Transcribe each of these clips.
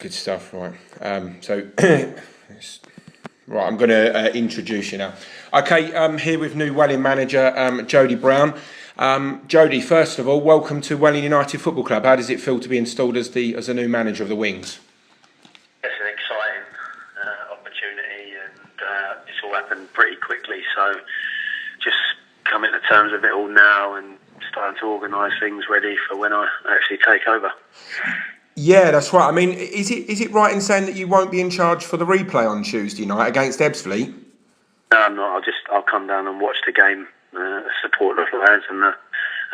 good stuff. Right. Right, I'm going to introduce you now. Okay, I'm here with new Welling manager Jody Brown. Jody, first of all, welcome to Welling United Football Club. How does it feel to be installed as a new manager of the Wings? It's an exciting opportunity, and it's all happened pretty quickly. So just coming to terms with it all now and starting to organise things ready for when I actually take over. Yeah, that's right. I mean, is it right in saying that you won't be in charge for the replay on Tuesday night against Ebbsfleet? No, I'm not. I'll come down and watch the game, support the players and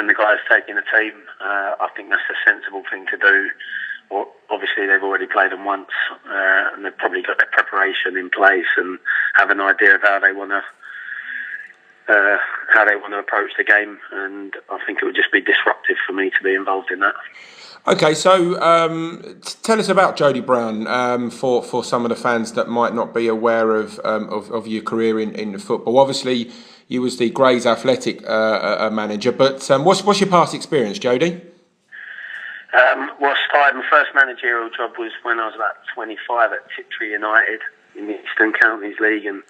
the guys taking the team. I think that's a sensible thing to do. Well, obviously, they've already played them once, and they've probably got their preparation in place and have an idea of how they want to approach the game. And I think it would just be disruptive for me to be involved in that. Okay, so tell us about Jody Brown for some of the fans that might not be aware of your career in football. Obviously, you was the Grays Athletic manager, but what's your past experience, Jody? Well, my first managerial job was when I was about 25 at Tiptree United in the Eastern Counties League, and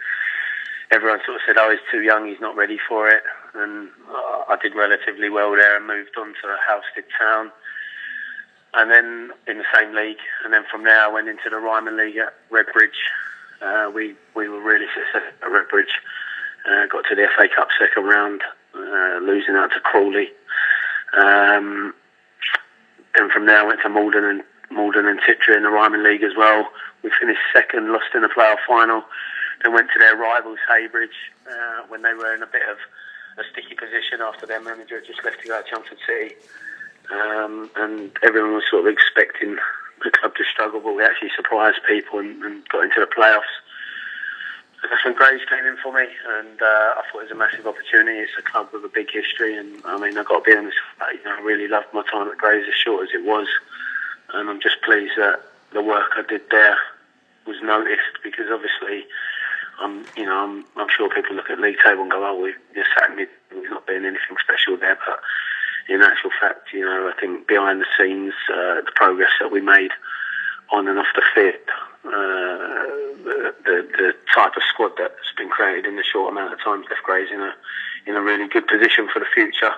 everyone sort of said, "Oh, he's too young, he's not ready for it." And I did relatively well there and moved on to Halstead Town. And then in the same league, and then from there I went into the Ryman League at Redbridge. We were really successful at Redbridge. Got to the FA Cup second round, losing out to Crawley. Then from there I went to Malden and Tiptree in the Ryman League as well. We finished second, lost in the playoff final. Then went to their rivals Haybridge when they were in a bit of a sticky position after their manager had just left to go to Chelmsford City. And everyone was sort of expecting the club to struggle, but we actually surprised people and got into the playoffs. And that's when Grays came in for me, and I thought it was a massive opportunity. It's a club with a big history, and I mean, I've got to be honest, I really loved my time at Grays, as short as it was, and I'm just pleased that the work I did there was noticed, because obviously, I'm sure people look at league table and go, "Oh, we're sat in mid, we've not been anything special there," but in actual fact, I think behind the scenes, the progress that we made on and off the field, the type of squad that's been created in the short amount of time left Grays in a really good position for the future.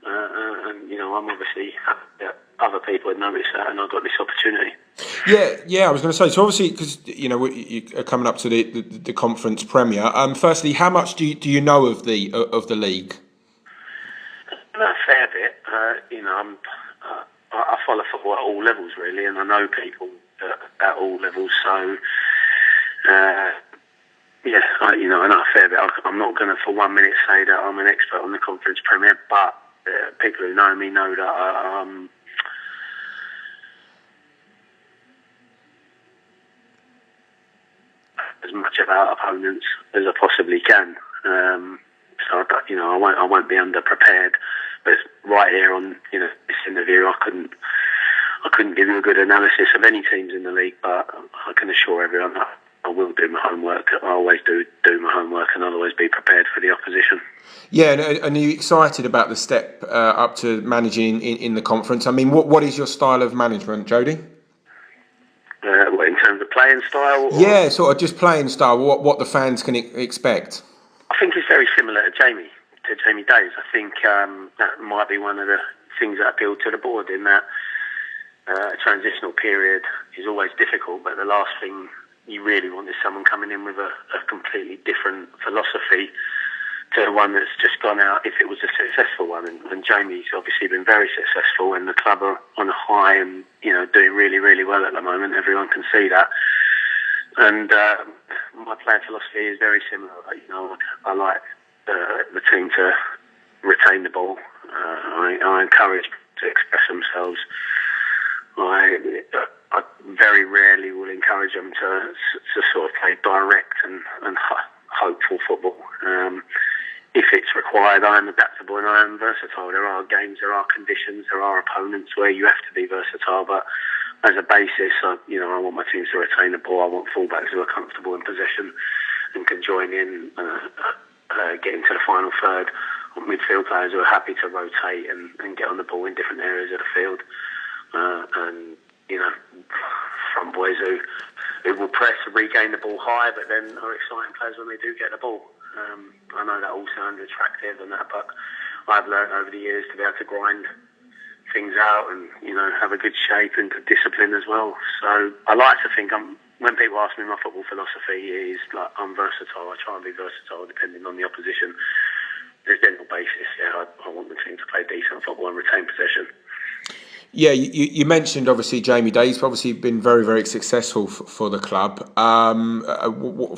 And I'm obviously happy that other people had noticed that, and I got this opportunity. Yeah. I was going to say, so obviously, because you are coming up to the conference premier. Firstly, how much do you know of the league? A fair bit. I follow football at all levels really, and I know people at all levels. So, I know a fair bit. I'm not going to for 1 minute say that I'm an expert on the Conference Premier, but people who know me know that I'm as much about opponents as I possibly can. So I won't be underprepared. But right here on this interview, I couldn't give you a good analysis of any teams in the league, but I can assure everyone that I will do my homework. I always do my homework, and I'll always be prepared for the opposition. Yeah, and are you excited about the step up to managing in the conference? I mean, what is your style of management, Jody? What, in terms of playing style? Yeah, sort of just playing style. What the fans can expect? I think it's very similar to Jamie Days. I think that might be one of the things that appealed to the board, in that a transitional period is always difficult, but the last thing you really want is someone coming in with a completely different philosophy to the one that's just gone out, if it was a successful one. And Jamie's obviously been very successful, and the club are on a high and doing really, really well at the moment. Everyone can see that. And my playing philosophy is very similar. I like the team to retain the ball. I encourage to express themselves. I very rarely will encourage them to sort of play direct and hopeful football. If it's required, I am adaptable and I am versatile. There are games, there are conditions, there are opponents where you have to be versatile, but as a basis, I want my teams to retain the ball. I want fullbacks who are comfortable in possession and can join in, get into the final third. I want midfield players who are happy to rotate and get on the ball in different areas of the field. And front boys who will press and regain the ball high, but then are exciting players when they do get the ball. I know that all sounds attractive and that, but I've learned over the years to be able to grind things out and, you know, have a good shape and good discipline as well. So I like to think when people ask me my football philosophy is like I'm versatile. I try and be versatile depending on the opposition. There's general basis, I want the team to play decent football and retain possession. Yeah, you mentioned obviously Jamie Day. He's obviously been very, very successful for the club.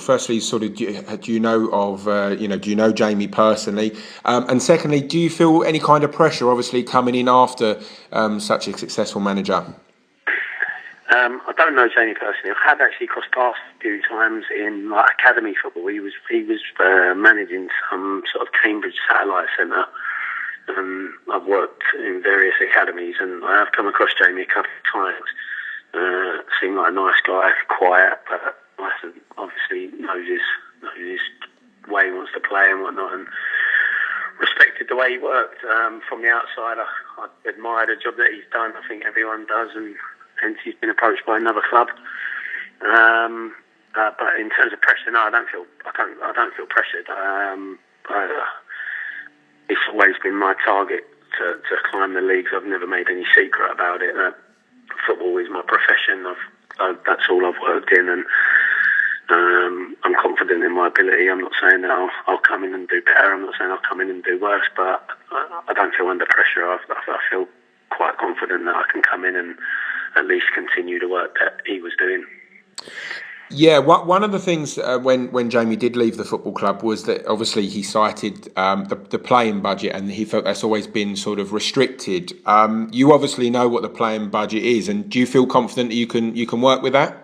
Firstly, sort of, do you know Jamie personally? And secondly, do you feel any kind of pressure, obviously coming in after such a successful manager? I don't know Jamie personally. I have actually crossed paths a few times in like academy football. He was managing some sort of Cambridge satellite centre. I've worked in various academies, and I have come across Jamie a couple of times. Seemed like a nice guy, quiet, but obviously knows his way he wants to play and whatnot, and respected the way he worked. From the outside, I admired the job that he's done. I think everyone does, and hence he's been approached by another club. But in terms of pressure, no, I don't feel pressured. It's always been my target to climb the leagues. I've never made any secret about it. Football is my profession. That's all I've worked in, and I'm confident in my ability. I'm not saying that I'll come in and do better. I'm not saying I'll come in and do worse, but I don't feel under pressure. I feel quite confident that I can come in and at least continue the work that he was doing. Yeah, one of the things when Jamie did leave the football club was that obviously he cited the playing budget, and he felt that's always been sort of restricted. You obviously know what the playing budget is, and do you feel confident that you can work with that?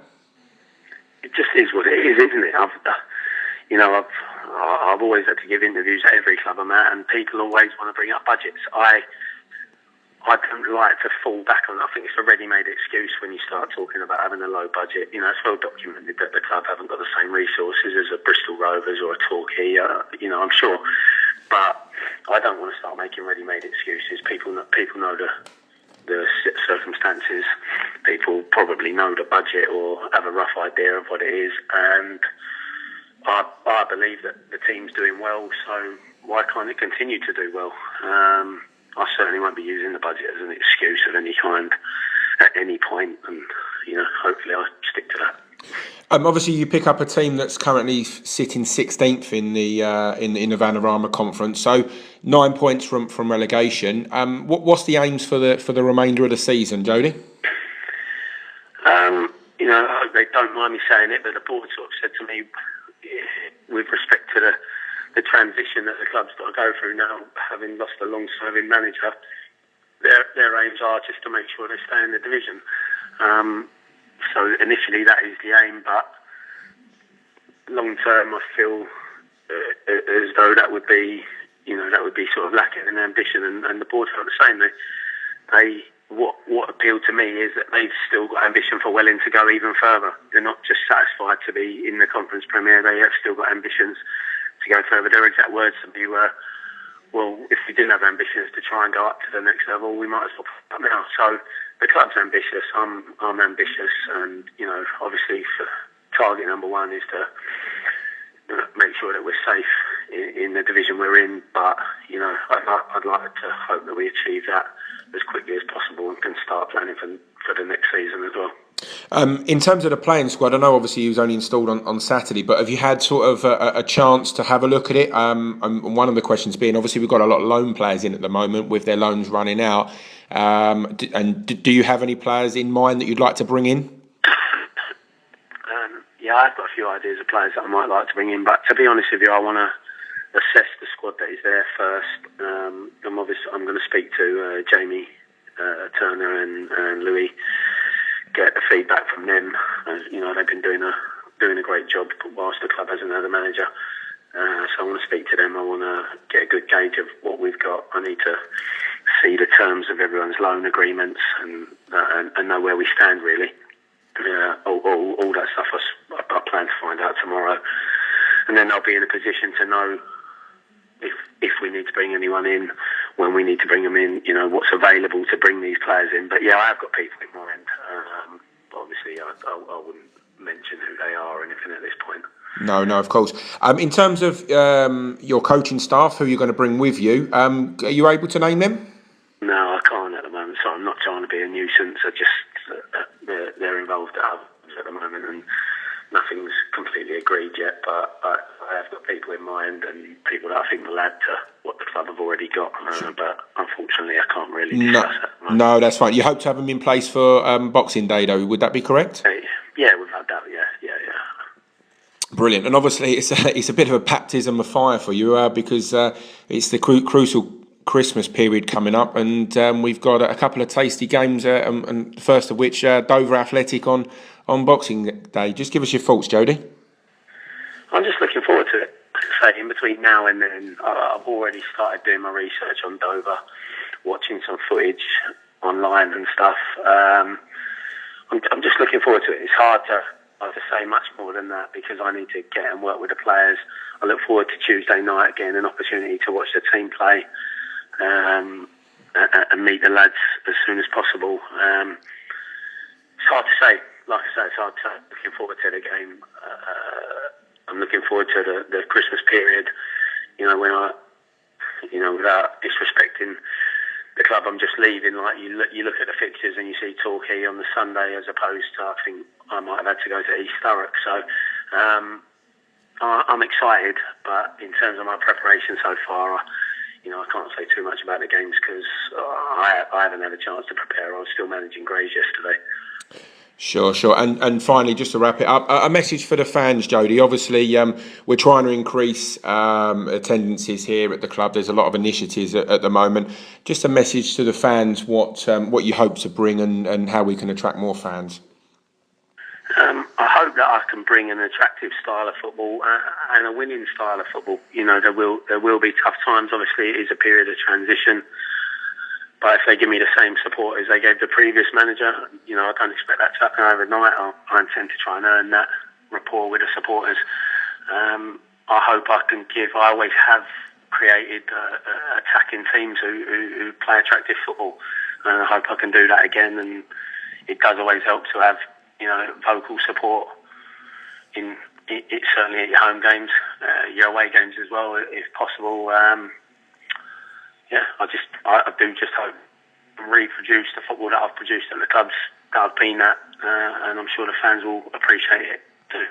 It just is what it is, isn't it? I've always had to give interviews at every club I'm at, and people always want to bring up budgets. I don't like to fall back on. I think it's a ready-made excuse when you start talking about having a low budget. You know, it's well documented that the club haven't got the same resources as a Bristol Rovers or a Torquay. I'm sure, but I don't want to start making ready-made excuses. People know the circumstances. People probably know the budget or have a rough idea of what it is, and I believe that the team's doing well. So why can't it continue to do well? I certainly won't be using the budget as an excuse of any kind at any point, and hopefully I'll stick to that. Obviously, you pick up a team that's currently sitting 16th in the Vanarama Conference, so 9 points from relegation. What's the aims for the remainder of the season, Jody? I hope they don't mind me saying it, but the board sort of said to me, with respect to the transition that the club's got to go through now, having lost a long-serving manager, their aims are just to make sure they stay in the division. So initially that is the aim, but long-term I feel as though that would be sort of lacking in ambition, and the board felt the same. What appealed to me is that they've still got ambition for Welling to go even further. They're not just satisfied to be in the Conference Premier, they have still got ambitions to go further. Their exact words to me were, well, if we didn't have ambitions to try and go up to the next level, we might as well put up now. So the club's ambitious, I'm ambitious, and obviously target number one is to make sure that we're safe in the division we're in, but I'd like to hope that we achieve that as quickly as possible and can start planning for the next season as well. In terms of the playing squad, I know obviously he was only installed on Saturday, but have you had sort of a chance to have a look at it? And one of the questions being, obviously we've got a lot of loan players in at the moment with their loans running out. And do you have any players in mind that you'd like to bring in? Yeah, I've got a few ideas of players that I might like to bring in, but to be honest with you, I want to assess the squad that is there first. I'm going to speak to Jamie Turner and Louis, get the feedback from them. They've been doing a great job whilst the club hasn't had a manager. So I want to speak to them. I want to get a good gauge of what we've got. I need to see the terms of everyone's loan agreements and know where we stand really. All that stuff I plan to find out tomorrow, and then I'll be in a position to know if we need to bring anyone in, when we need to bring them in, what's available to bring these players in. But yeah, I have got people in mind. Obviously, I wouldn't mention who they are or anything at this point. No, of course. In terms of your coaching staff, who you're going to bring with you, are you able to name them? No, I can't at the moment. So I'm not trying to be a nuisance. I just they're involved at the moment, and nothing's completely agreed yet. But I have got people in mind and people that I think will add to what the club have already got. But unfortunately, I can't really discuss that. No, that's fine. You hope to have them in place for Boxing Day, though. Would that be correct? Yeah, without doubt. Yeah. Brilliant. And obviously, it's a bit of a baptism of fire for you because it's the crucial Christmas period coming up, and we've got a couple of tasty games, and the first of which Dover Athletic on Boxing Day. Just give us your thoughts, Jody. I'm just looking forward to it. Like I say, in between now and then, I've already started doing my research on Dover, watching some footage online and stuff. I'm just looking forward to it. It's hard to say much more than that because I need to get and work with the players. I look forward to Tuesday night getting an opportunity to watch the team play and meet the lads as soon as possible. It's hard to say. Like I say, it's hard to say. Looking forward to the game. I'm looking forward to the Christmas period. Without disrespecting the club I'm just leaving, like you look at the fixtures and you see Torquay on the Sunday as opposed to, I think I might have had to go to East Thurrock. So I'm excited, but in terms of my preparation so far, I can't say too much about the games because I haven't had a chance to prepare. I was still managing Grays yesterday. Sure. And finally, just to wrap it up, a message for the fans, Jody. Obviously, we're trying to increase attendances here at the club. There's a lot of initiatives at the moment. Just a message to the fans, what you hope to bring and how we can attract more fans. I hope that I can bring an attractive style of football and a winning style of football. There will be tough times. Obviously, it is a period of transition. But if they give me the same support as they gave the previous manager, I don't expect that to happen overnight. I intend to try and earn that rapport with the supporters. I hope I can give. I always have created attacking teams who play attractive football, and I hope I can do that again. And it does always help to have vocal support in it certainly at your home games, your away games as well, if possible. I do just hope to reproduce the football that I've produced at the clubs that I've been at, and I'm sure the fans will appreciate it too.